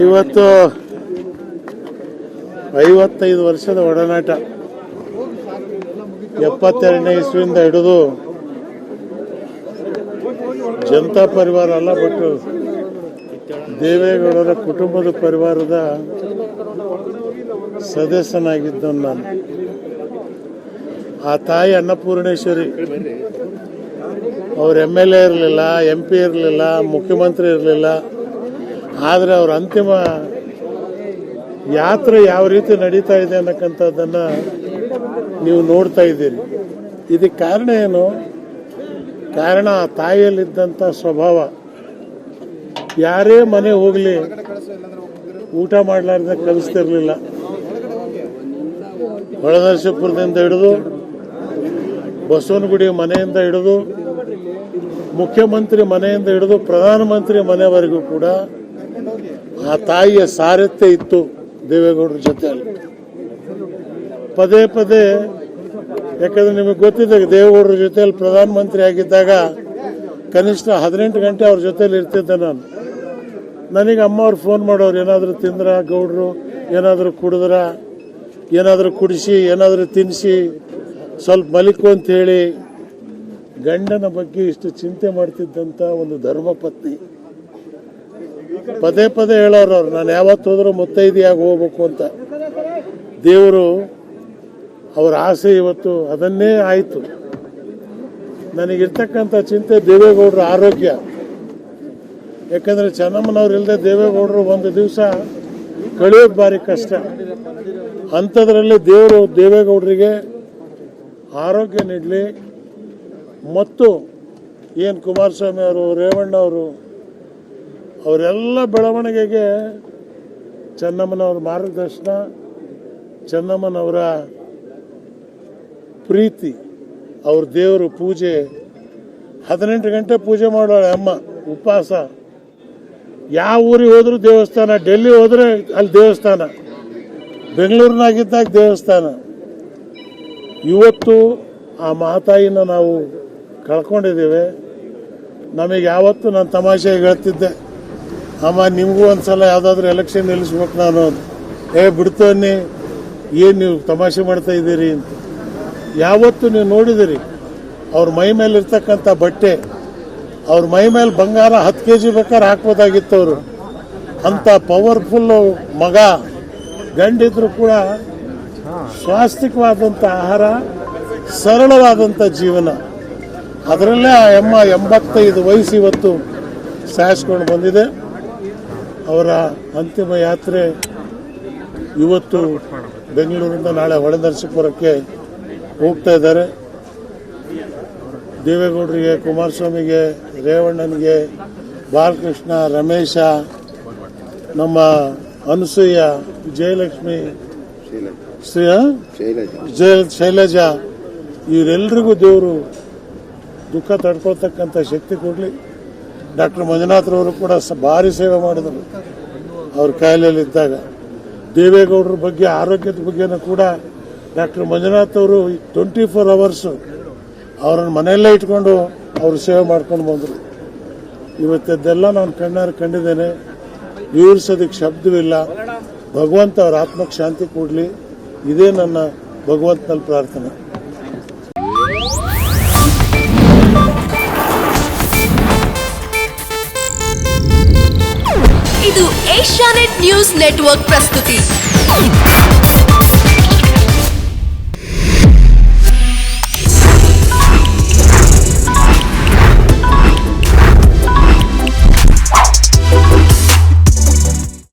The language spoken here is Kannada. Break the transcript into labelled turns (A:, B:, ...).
A: ಇವತ್ತು 55 ವರ್ಷದ ಒಡನಾಟ 72ನೇ ಇಸ್ವಿಯಿಂದ ಹಿಡಿದು ಜನತಾ ಪರಿವಾರ ಅಲ್ಲ, ಬಟ್ ದೇವೇಗೌಡರ ಕುಟುಂಬದ ಪರಿವಾರದ ಸದಸ್ಯನಾಗಿದ್ದನು ನಾನು. ಆ ತಾಯಿ ಅನ್ನಪೂರ್ಣೇಶ್ವರಿ ಅವ್ರ MLA ಇರಲಿಲ್ಲ, MP ಇರಲಿಲ್ಲ, ಮುಖ್ಯಮಂತ್ರಿ ಇರಲಿಲ್ಲ. ಆದರೆ ಅವ್ರ ಅಂತಿಮ ಯಾತ್ರೆ ಯಾವ ರೀತಿ ನಡೀತಾ ಇದೆ ಅನ್ನಕ್ಕಂಥದ್ದನ್ನು ನೀವು ನೋಡ್ತಾ ಇದ್ದೀರಿ. ಇದಕ್ಕೆ ಕಾರಣ ಏನು? ಕಾರಣ ಆ ತಾಯಿಯಲ್ಲಿದ್ದಂಥ ಸ್ವಭಾವ. ಯಾರೇ ಮನೆ ಹೋಗಲಿ ಊಟ ಮಾಡಲಾರ್ದ ಕಲಿಸ್ತಿರ್ಲಿಲ್ಲ. ಹೊಳೆನರಸೀಪುರದಿಂದ ಹಿಡಿದು ಬಸವನಗುಡಿ ಮನೆಯಿಂದ ಹಿಡಿದು ಮುಖ್ಯಮಂತ್ರಿ ಮನೆಯಿಂದ ಹಿಡಿದು ಪ್ರಧಾನಮಂತ್ರಿ ಮನೆವರೆಗೂ ಕೂಡ ಆ ತಾಯಿಯ ಸಾರಥ್ಯ ಇತ್ತು ದೇವೇಗೌಡರ ಜೊತೆಯಲ್ಲಿ. ಪದೇ ಪದೇ, ಯಾಕಂದ್ರೆ ನಿಮಗೆ ಗೊತ್ತಿದೆ, ದೇವೇಗೌಡರ ಜೊತೆಯಲ್ಲಿ ಪ್ರಧಾನಮಂತ್ರಿ ಆಗಿದ್ದಾಗ ಕನಿಷ್ಠ 18 ಗಂಟೆ ಅವ್ರ ಜೊತೆಲಿ ಇರ್ತಿದ್ದೆ ನಾನು. ನನಗೆ ಅಮ್ಮ ಅವ್ರು ಫೋನ್ ಮಾಡೋರು, ಏನಾದರೂ ತಿಂದ್ರ ಗೌಡ್ರು, ಏನಾದರೂ ಕುಡಿದ್ರ, ಏನಾದರೂ ಕುಡಿಸಿ, ಏನಾದರೂ ತಿನ್ನಿಸಿ, ಸ್ವಲ್ಪ ಮಲಿಕು ಅಂತ ಹೇಳಿ. ಗಂಡನ ಬಗ್ಗೆ ಇಷ್ಟು ಚಿಂತೆ ಮಾಡ್ತಿದ್ದಂಥ ಒಂದು ಧರ್ಮಪತ್ನಿ. ಪದೇ ಪದೇ ಹೇಳೋರು ಅವ್ರು, ನಾನು ಯಾವತ್ತು ಹೋದ್ರೂ ಮುತ್ತೈದೆಯಾಗಿ ಹೋಗ್ಬೇಕು ಅಂತ. ದೇವರು ಅವರ ಆಸೆ ಇವತ್ತು ಅದನ್ನೇ ಆಯಿತು. ನನಗಿರ್ತಕ್ಕಂಥ ಚಿಂತೆ ದೇವೇಗೌಡರ ಆರೋಗ್ಯ. ಯಾಕಂದರೆ ಚೆನ್ನಮ್ಮನವ್ರು ಇಲ್ಲದೆ ದೇವೇಗೌಡರು ಒಂದು ದಿವಸ ಕಳೆಯೋದು ಭಾರಿ ಕಷ್ಟ. ಅಂಥದ್ರಲ್ಲಿ ದೇವರು ದೇವೇಗೌಡರಿಗೆ ಆರೋಗ್ಯ ನೀಡಲಿ. ಮತ್ತು ಏನು ಕುಮಾರಸ್ವಾಮಿ ಅವರು, ರೇವಣ್ಣ ಅವರು, ಅವರೆಲ್ಲ ಬೆಳವಣಿಗೆಗೆ ಚೆನ್ನಮ್ಮನವ್ರ ಮಾರ್ಗದರ್ಶನ, ಚೆನ್ನಮ್ಮನವರ ಪ್ರೀತಿ, ಅವ್ರ ದೇವರು ಪೂಜೆ. 18 ಗಂಟೆ ಪೂಜೆ ಮಾಡೋಳೆ ಅಮ್ಮ, ಉಪವಾಸ. ಯಾವ ಊರಿಗೆ ಹೋದ್ರೂ ದೇವಸ್ಥಾನ, ಡೆಲ್ಲಿ ಹೋದ್ರೆ ಅಲ್ಲಿ ದೇವಸ್ಥಾನ, ಬೆಂಗಳೂರಿನಾಗಿದ್ದಾಗ ದೇವಸ್ಥಾನ. ಇವತ್ತು ಆ ಮಾತಾಯಿನ ನಾವು ಕಳ್ಕೊಂಡಿದ್ದೇವೆ. ನಮಗೆ ಯಾವತ್ತು ನಾನು ತಮಾಷೆಗೆ ಹೇಳ್ತಿದ್ದೆ, ಅಮ್ಮ ನಿಮಗೂ ಒಂದ್ಸಲ ಯಾವುದಾದ್ರೂ ಎಲೆಕ್ಷನ್ ನಿಲ್ಲಿಸ್ಬೇಕು ನಾನು. ಬಿಡ್ತೋನಿ, ಏನು ನೀವು ತಮಾಷೆ ಮಾಡ್ತಾ ಇದ್ದೀರಿ ಅಂತ. ಯಾವತ್ತು ನೀವು ನೋಡಿದಿರಿ ಅವ್ರ ಮೈ ಮೇಲೆ ಇರ್ತಕ್ಕಂಥ ಬಟ್ಟೆ, ಅವ್ರ ಮೈ ಮೇಲೆ ಬಂಗಾರ 10 kg ಬೇಕಾದ್ರೆ ಹಾಕ್ಬೋದಾಗಿತ್ತು ಅವರು. ಅಂಥ ಪವರ್ಫುಲ್ಲು ಮಗ. ಗಂಡಿದ್ರು ಕೂಡ ಸ್ವಾಸ್ಥಿಕವಾದಂಥ ಆಹಾರ, ಸರಳವಾದಂಥ ಜೀವನ. ಅದರಲ್ಲೇ ಆ ಅಮ್ಮ 85 ವಯಸ್ಸು ಇವತ್ತು ಸಾಯಿಸ್ಕೊಂಡು ಬಂದಿದೆ. ಅವರ ಅಂತಿಮ ಯಾತ್ರೆ ಇವತ್ತು ಬೆಂಗಳೂರಿಂದ ನಾಳೆ ಹೊಳೆನರಸೀಪುರಕ್ಕೆ ಹೋಗ್ತಾ ಇದ್ದಾರೆ. ದೇವೇಗೌಡರಿಗೆ, ಕುಮಾರಸ್ವಾಮಿಗೆ, ರೇವಣ್ಣನಿಗೆ, ಬಾಲಕೃಷ್ಣ, ರಮೇಶ, ನಮ್ಮ ಅನಸೂಯ, ಜಯಲಕ್ಷ್ಮಿ, ಶೈಲಜಾ, ಇವರೆಲ್ಲರಿಗೂ ದೇವರು ದುಃಖ ತಡ್ಕೊಳ್ತಕ್ಕಂಥ ಶಕ್ತಿ ಕೊಡಲಿ. ಡಾಕ್ಟರ್ ಮಂಜುನಾಥ್ರವರು ಕೂಡ ಭಾರಿ ಸೇವೆ ಮಾಡಿದರು ಅವ್ರ ಕಾಯಿಲೆಯಲ್ಲಿದ್ದಾಗ. ದೇವೇಗೌಡರ ಬಗ್ಗೆ, ಆರೋಗ್ಯದ ಬಗ್ಗೆನೂ ಕೂಡ ಡಾಕ್ಟರ್ ಮಂಜುನಾಥ್ ಅವರು 24 hours ಅವ್ರನ್ನ ಮನೆಯಲ್ಲೇ ಇಟ್ಕೊಂಡು ಅವರು ಸೇವೆ ಮಾಡ್ಕೊಂಡು ಬಂದರು. ಇವತ್ತದ್ದೆಲ್ಲ ನಾನು ಕಣ್ಣಾರೆ ಕಂಡಿದ್ದೇನೆ. ವಿವರಿಸೋದಕ್ಕೆ ಶಬ್ದವಿಲ್ಲ. ಭಗವಂತ ಅವ್ರ ಆತ್ಮಕ್ಕೆ ಶಾಂತಿ ಕೊಡಲಿ. ಇದೇ ನನ್ನ ಭಗವಂತನಲ್ಲಿ ಪ್ರಾರ್ಥನೆ.
B: ಇದು ಏಷ್ಯಾನೆಟ್ ನ್ಯೂಸ್ ನೆಟ್ವರ್ಕ್ ಪ್ರಸ್ತುತಿ.